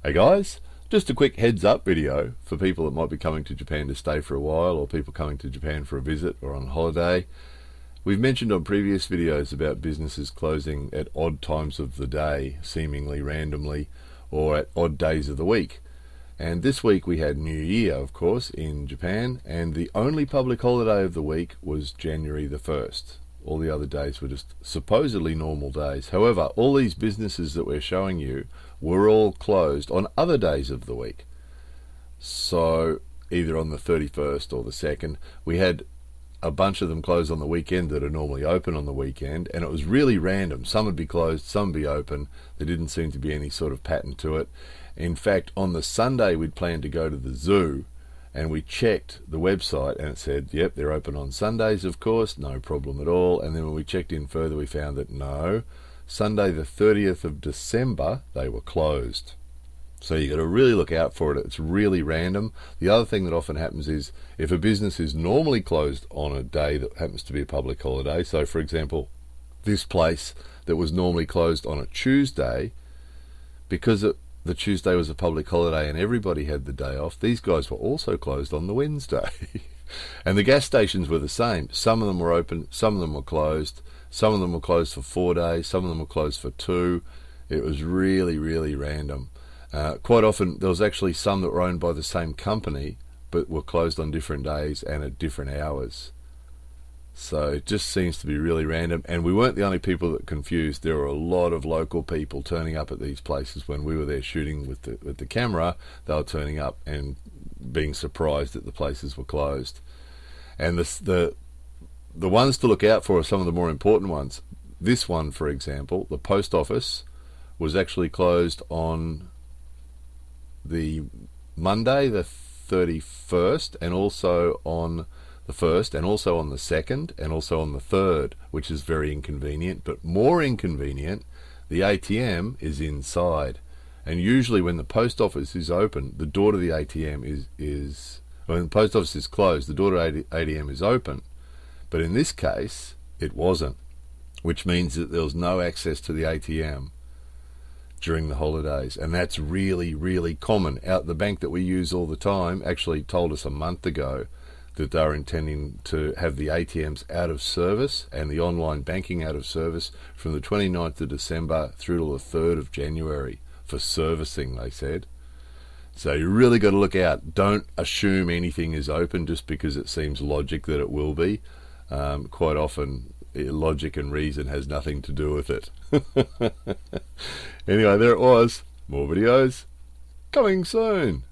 Hey guys, just a quick heads up video for people that might be coming to Japan to stay for a while, or people coming to Japan for a visit or on holiday. We've mentioned on previous videos about businesses closing at odd times of the day, seemingly randomly, or at odd days of the week. And this week we had New Year, of course, in Japan, and the only public holiday of the week was January the 1st. All the other days were just supposedly normal days. However, all these businesses that we're showing you were all closed on other days of the week. So either on the 31st or the 2nd, we had a bunch of them closed on the weekend that are normally open on the weekend, and it was really random. Some would be closed, some would be open. There didn't seem to be any sort of pattern to it. In fact, on the Sunday we'd planned to go to the zoo, and we checked the website and it said, yep, they're open on Sundays, of course, no problem at all. And then when we checked in further, we found that no, Sunday the 30th of December, they were closed. So you got to really look out for it. It's really random. The other thing that often happens is if a business is normally closed on a day that happens to be a public holiday, so for example, this place that was normally closed on a Tuesday, because the Tuesday was a public holiday and everybody had the day off, these guys were also closed on the Wednesday. And the gas stations were the same. Some of them were open, some of them were closed. Some of them were closed for 4 days, some of them were closed for 2. It was really, really random. Quite often there was actually some that were owned by the same company but were closed on different days and at different hours. So it just seems to be really random, and we weren't the only people that confused. There were a lot of local people turning up at these places when we were there shooting with the camera. They were turning up and being surprised that the places were closed. And the ones to look out for are some of the more important ones. This one, for example, the post office was actually closed on the Monday the 31st, and also on the 1st, and also on the 2nd, and also on the 3rd, which is very inconvenient. But more inconvenient, the ATM is inside, and usually when the post office is open, the door to the ATM is when the post office is closed, the door to ATM is open. But in this case it wasn't, which means that there was no access to the ATM during the holidays. And that's really, really common. The bank that we use all the time actually told us a month ago that they were intending to have the ATMs out of service and the online banking out of service from the 29th of December through to the 3rd of January for servicing, they said. So you really got to look out. Don't assume anything is open just because it seems logic that it will be. Quite often logic and reason has nothing to do with it. Anyway, there it was. More videos coming soon.